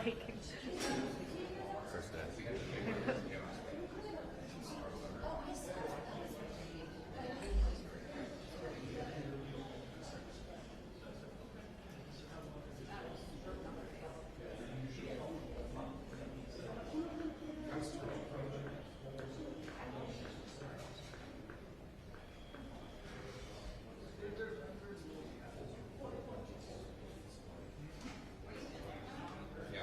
like. First day. Yeah.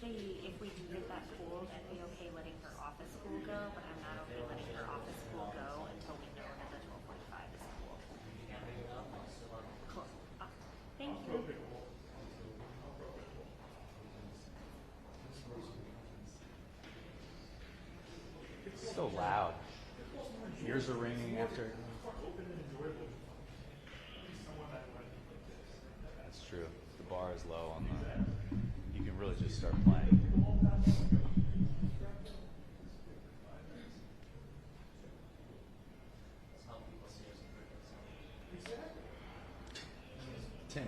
if we do get that pool, I'd be okay letting her office school go, but I'm not okay letting her office school go until we know that the 1245 is cool. Cool. Thank you. It's so loud. Ears are ringing after. That's true. The bar is low on the. You can really just start playing. 10.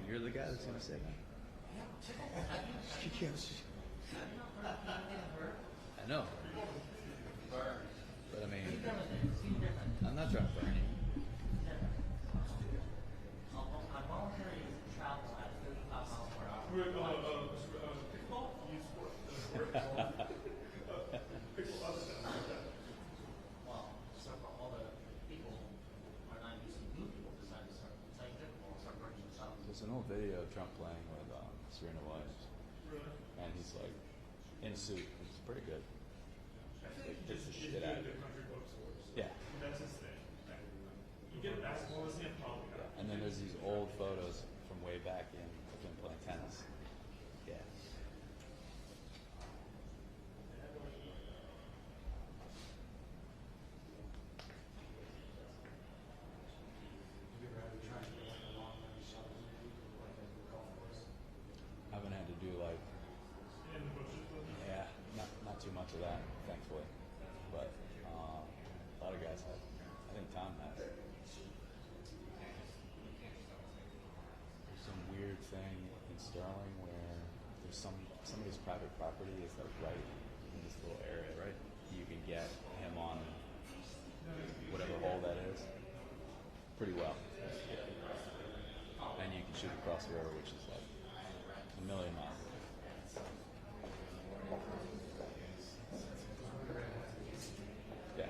You're the guy that's gonna say that. She can't. I know. But I mean, I'm not trying to burn you. There's an old video of Trump playing with Serena Williams, and he's like in a suit. It's pretty good. Like, gets the shit out of it. Yeah. That's his thing. You get a basketball, isn't it? Yeah. And then there's these old photos from way back in of him playing tennis. Yeah. I haven't had to do like, yeah, not too much of that, thankfully. But a lot of guys have. I think Tom has. There's some weird thing in Sterling where there's somebody's private property is like right in this little area, right? You can get him on whatever hole that is pretty well. And you can shoot across the river, which is like a million miles. Yeah.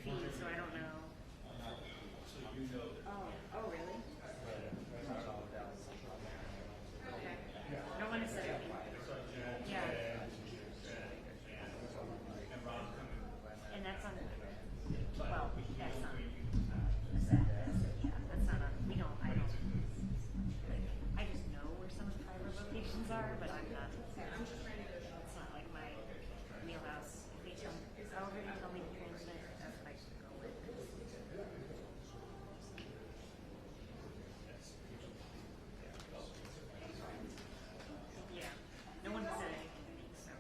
fee, so I don't know. Oh, really? Okay. No one has said anything. Yeah. And that's on, well, that's on the staff. Yeah, that's not on, we don't, I don't, like, I just know where some of the private locations are, but I'm not, it's not like my wheelhouse. If they tell, however they tell me to transmit, that's what I should go with. Yeah, no one said anything to me, so.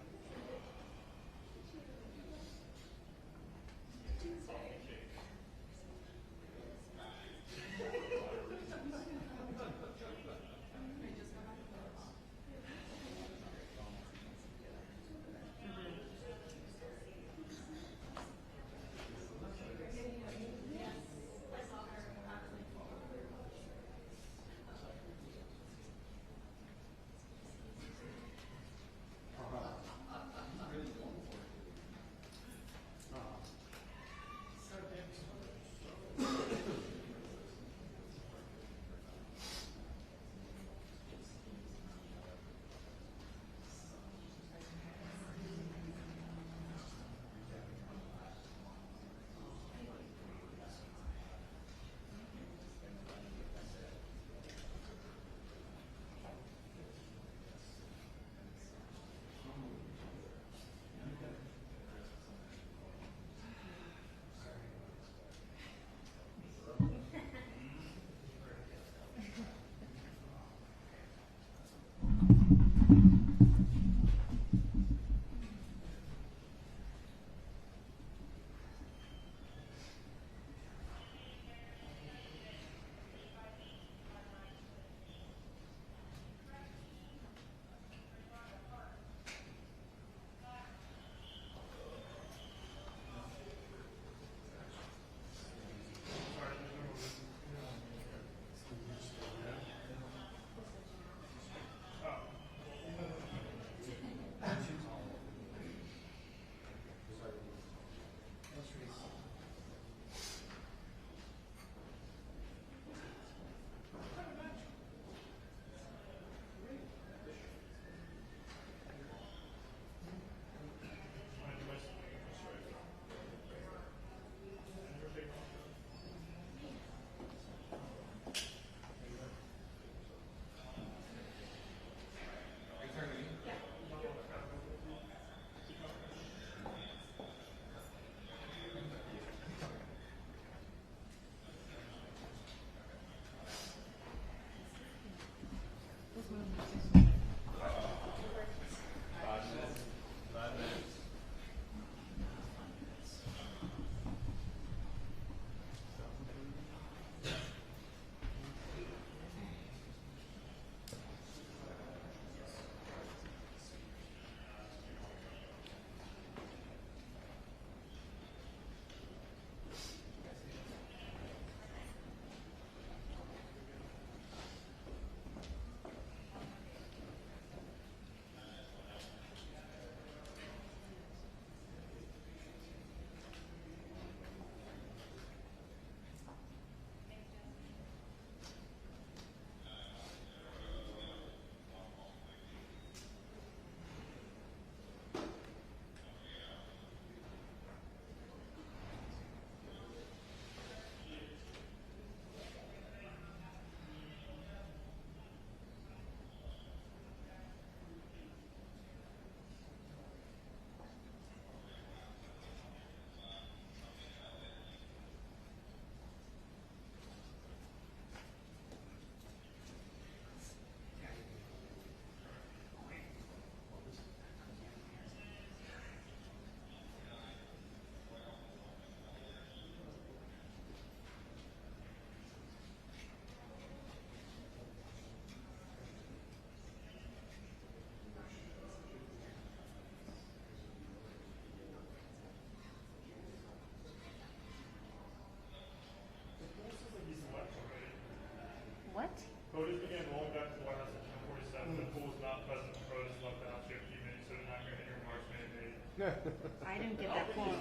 What? Voters began rolling back to the White House at 10:47. The poll was not present. Voters left the House 15 minutes, so they're not going to hear remarks made. I didn't get that pulled.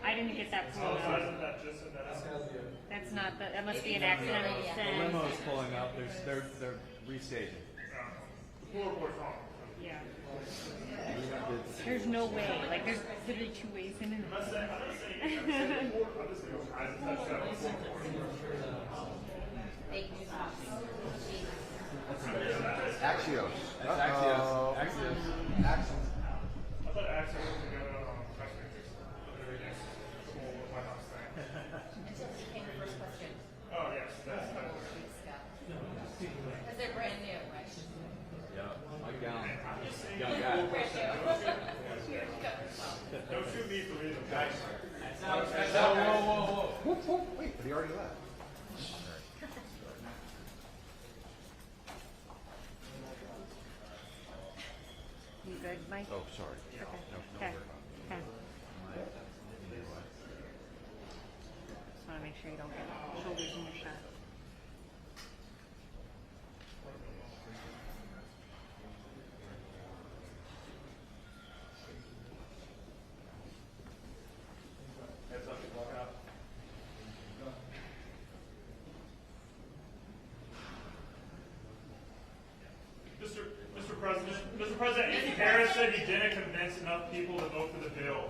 I didn't get that pulled Size out. of that, just in that. That's not the, that must be an accidental The send. limo's pulling up. They're restaging. The floorboard's wrong. Yeah. There's no way. Like, there's literally two ways in and I'm not saying, I'm just saying size of that floorboard. Axios. That's Axios. Axios. Axios. I thought Access was together on Westminster. School of my house thing. Until she came the first question. Oh, yes, that's Because they're brand new, right? Yeah. My gown. I'm just saying. Young guy. Don't shoot me for reading the guys. Whoa. Wait, but he already left. you good, Mike? Oh, sorry. Okay. No, Okay. we're- Okay. Just want to make sure you don't get shoulders in your shot. Heads up, walk out. Mr. President, Andy Harris said he didn't convince enough people to vote for the bill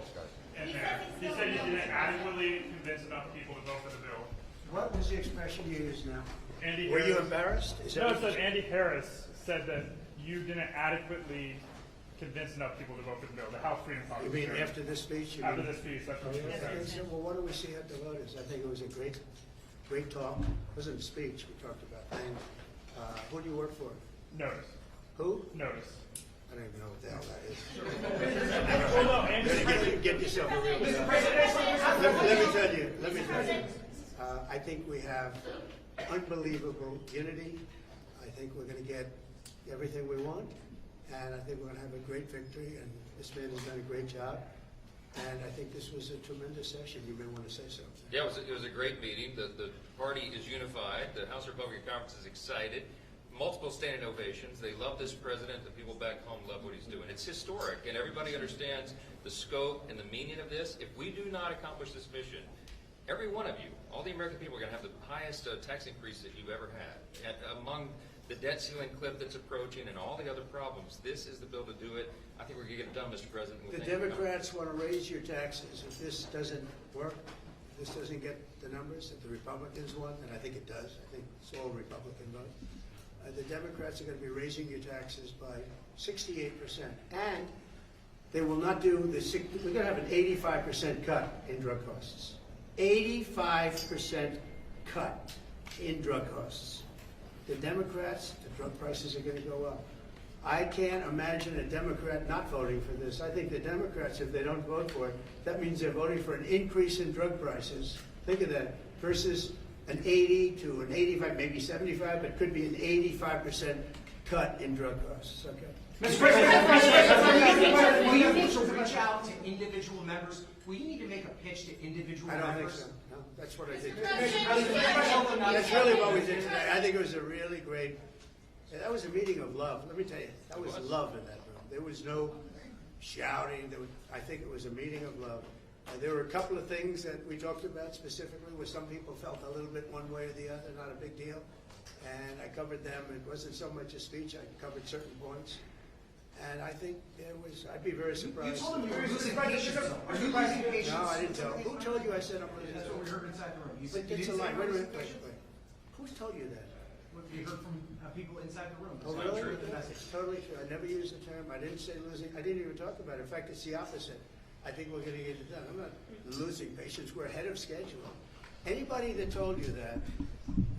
in there. He said he didn't adequately convince enough people to vote for the bill. What was the expression you used now? Andy Were you Harris- embarrassed? Is No, that it said Andy Harris said that you didn't adequately convince enough people to vote for the bill, the House Freedom you Caucus. mean after this speech? You After mean- this speech, that's what she Okay, said. so, well, what do we see at the voters? I think it was a great talk. It wasn't a speech we talked about. And who do you work for? Notice. Who? Notice. I don't even know what the hell that is. Well, no, Andy, Get yourself a real job. Let me tell you. I think we have unbelievable unity. I think we're going to get everything we want, and I think we're going to have a great victory. And this man has done a great job. And I think this was a tremendous session. You may want to say something. Yeah, it was a great meeting. The party is unified. The House Republican Conference is excited. Multiple standing ovations. They love this president. The people back home love what he's doing. It's historic, and everybody understands the scope and the meaning of this. If we do not accomplish this mission, every one of you, all the American people, are going to have the highest tax increase that you've ever had. And among the debt ceiling cliff that's approaching and all the other problems, this is the bill to do it. I think we're going to get it done, Mr. President. The Democrats want to raise your taxes. If this doesn't work, if this doesn't get the numbers that the Republicans want, and I think it does, I think it's all Republican vote, the Democrats are going to be raising your taxes by 68%. And they will not do we're going to have an 85% cut in drug costs. 85% cut in drug costs. The Democrats, the drug prices are going to go up. I can't imagine a Democrat not voting for this. I think the Democrats, if they don't vote for it, that means they're voting for an increase in drug prices. Think of that, versus an 80 to an 85, maybe 75, but could be an 85% cut in drug costs. Okay. Mr. President, will you need to reach out to individual members? Will you need to make a pitch to individual I members? don't think so. No, that's what I did. President, That's really what we did today. I think it was a really great. That was a meeting of love. Let me tell you, that was love in that room. There was no shouting. I think it was a meeting of love. There were a couple of things that we talked about specifically where some people felt a little bit one way or the other, not a big deal. And I covered them. It wasn't so much a speech. I covered certain points. And I think I'd be very You surprised. told him you were losing patience. Are you losing patience? No, I didn't tell him. Who told you I said I'm losing? That's what we heard inside the room. You But you it's a didn't say lie. you Wait a were minute. losing Wait, patience. wait. Who told you that? We heard from people inside the room. Oh, That's not really? true. The message. It's totally true. I never used the term. I didn't say losing. I didn't even talk about it. In fact, it's the opposite. I think we're going to get it done. I'm not losing patience. We're ahead of schedule. Anybody that told you that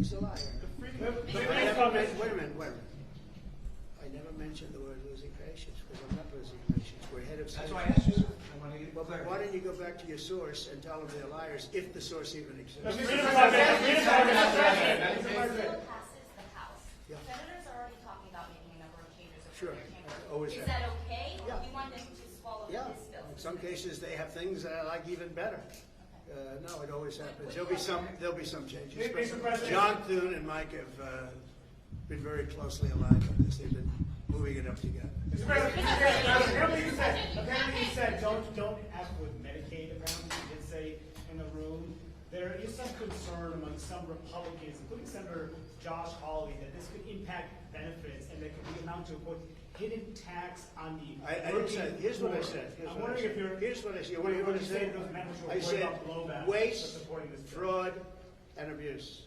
is a liar. Wait a minute. I never mentioned the word losing patience because I'm not losing patience. We're ahead of That's schedule. why I asked you. I want to get Well, clarity. why don't you go back to your source and tell them they're liars if the source even exists? Mr. The President, bill passes the House. Yeah. Senators are already talking about making a number of changes Sure. over their chamber. Always Is have. that okay? Or Yeah. do you want them to swallow Yeah, this bill? in some cases they have things that I like even better. No, it always happens. There'll be some changes. Mr. President. John Thune and Mike have been very closely aligned on this. They've been moving it up together. Apparently you said don't F with Medicaid, apparently you did say in the room. There is some concern among some Republicans, including Senator Josh Hawley, that this could impact benefits and that could amount to a quote, hidden tax on the I didn't say, here's what I said. I'm wondering if you're... Here's what I said. What do you want to say? I said waste, fraud, and abuse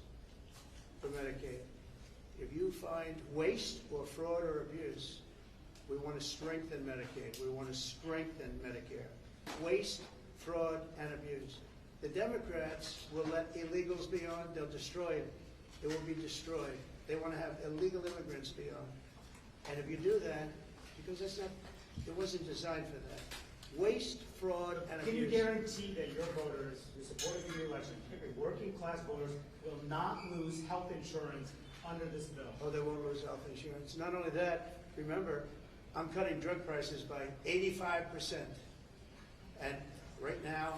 for Medicaid. If you find waste or fraud or abuse, we want to strengthen Medicaid. We want to strengthen Medicare. Waste, fraud, and abuse. The Democrats will let illegals be on. They'll destroy it. It will be destroyed. They want to have illegal immigrants be on. And if you do that, because that's not, it wasn't designed for that. Waste, fraud, and abuse. Can you guarantee that your voters who supported you in the election, particularly working class voters, will not lose health insurance under this bill? Oh, they won't lose health insurance. Not only that, remember, I'm cutting drug prices by 85%. And right now,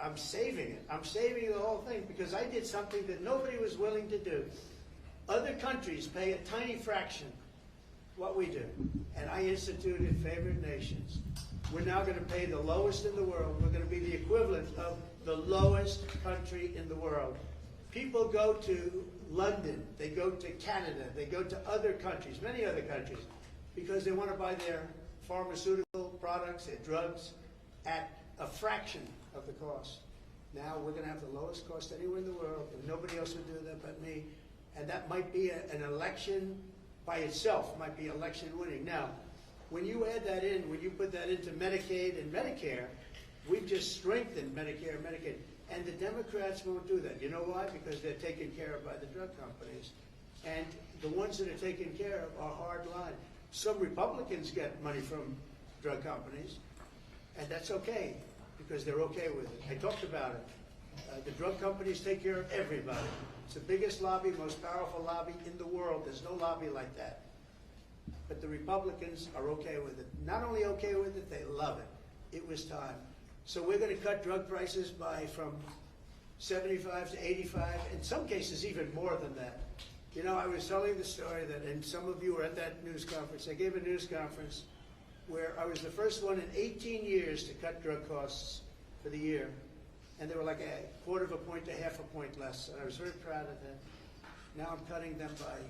I'm saving it. I'm saving the whole thing because I did something that nobody was willing to do. Other countries pay a tiny fraction what we do. And I instituted favored nations. We're now going to pay the lowest in the world. We're going to be the equivalent of the lowest country in the world. People go to London, they go to Canada, they go to other countries, many other countries, because they want to buy their pharmaceutical products, their drugs, at a fraction of the cost. Now we're going to have the lowest cost anywhere in the world, and nobody else would do that but me. And that might be an election by itself, might be election winning. Now, when you add that in, when you put that into Medicaid and Medicare, we've just strengthened Medicare and Medicaid. And the Democrats won't do that. You know why? Because they're taken care of by the drug companies. And the ones that are taken care of are hard line. Some Republicans get money from drug companies, and that's okay, because they're okay with it. I talked about it. The drug companies take care of everybody. It's the biggest lobby, most powerful lobby in the world. There's no lobby like that. But the Republicans are okay with it. Not only okay with it, they love it. It was time. So we're going to cut drug prices from 75 to 85, in some cases even more than that. You know, I was telling the story that, and some of you were at that news conference. I gave a news conference where I was the first one in 18 years to cut drug costs for the year. And they were like a quarter of a point to half a point less. And I was very proud of that. Now I'm cutting them by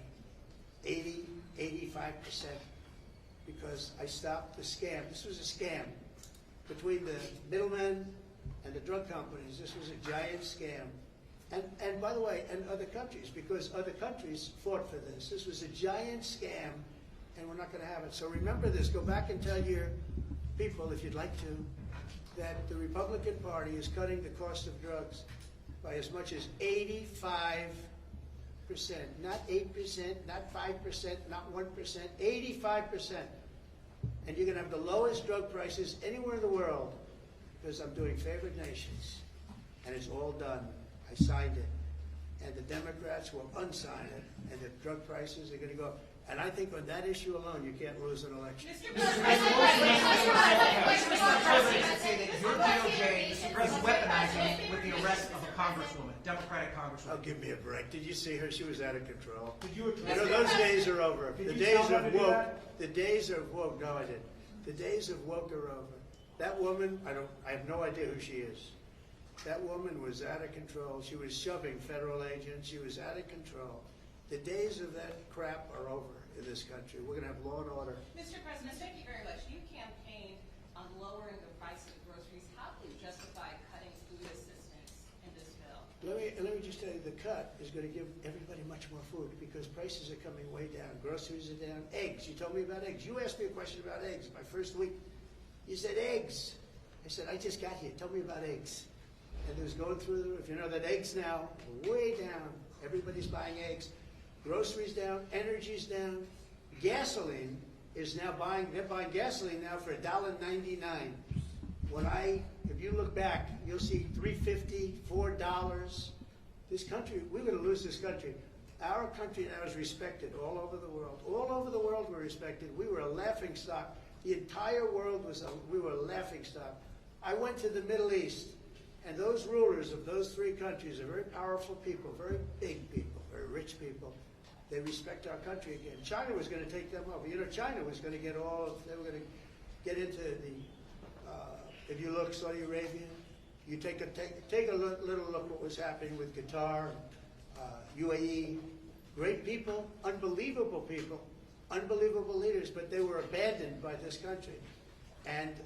80, 85%, because I stopped the scam. This was a scam between the middlemen and the drug companies. This was a giant scam. And by the way, and other countries, because other countries fought for this. This was a giant scam, and we're not going to have it. So remember this. Go back and tell your people, if you'd like to, that the Republican Party is cutting the cost of drugs by as much as 85%. Not 8%, not 5%, not 1%, 85%. And you're going to have the lowest drug prices anywhere in the world, because I'm doing favored nations. And it's all done. I signed it. And the Democrats will unsign it, and the drug prices are going to go up. And I think on that issue alone, you can't lose an election. Mr. President say that your DOJ is weaponizing it with the arrest of a congresswoman, Democratic congresswoman. Oh, give me a break. Did you see her? She was out of control. Did you You know, those days are over. Did The you days tell them of to do woke. that? The days of woke. No, I didn't. The days of woke are over. That woman, I have no idea who she is. That woman was out of control. She was shoving federal agents. She was out of control. The days of that crap are over in this country. We're going to have law and order. Mr. President, thank you very much. You campaigned on lowering the price of groceries. How do you justify cutting food assistance in this bill? Let me just tell you, the cut is going to give everybody much more food because prices are coming way down. Groceries are down. Eggs. You told me about eggs. You asked me a question about eggs. My first week, you said eggs. I said, I just got here. Tell me about eggs. And it was going through the roof. You know that eggs now are way down. Everybody's buying eggs. Groceries down. Energy's down. Gasoline is now they're buying gasoline now for $1.99. If you look back, you'll see $3.50, $4. This country, we're going to lose this country. Our country now is respected all over the world. All over the world we're respected. We were a laughing stock. The entire world we were a laughing stock. I went to the Middle East, and those rulers of those three countries are very powerful people, very big people, very rich people. They respect our country again. China was going to take them over. You know, China was going to get they were going to get into the, if you look, Saudi Arabia, you take a little look what was happening with Qatar, UAE, great people, unbelievable leaders, but they were abandoned by this country. And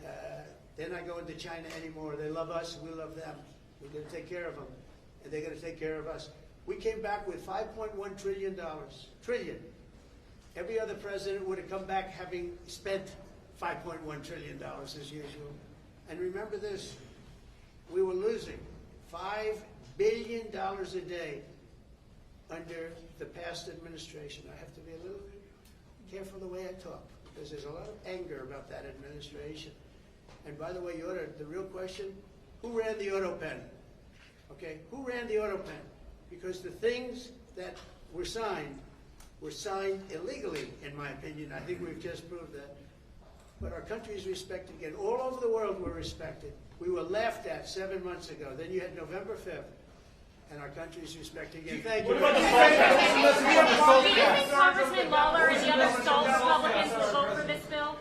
they're not going to China anymore. They love us, we love them. We're going to take care of them, and they're going to take care of us. We came back with $5.1 trillion. Trillion. Every other president would have come back having spent $5.1 trillion as usual. And remember this, we were losing $5 billion a day under the past administration. I have to be a little careful the way I talk, because there's a lot of anger about that administration. And by the way, the real question, who ran the auto pen? Okay, who ran the auto pen? Because the things that were signed illegally, in my opinion. I think we've just proved that. But our country is respected again. All over the world we're respected. We were laughed at 7 months ago. Then you had November 5th, and our country is respected again. Thank you. Do you think Congressman Lawler and the other stalled Republicans will vote for this bill?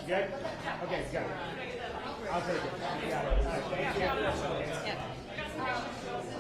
Good? Okay, good. I'll take it. You got it. All right, thank you.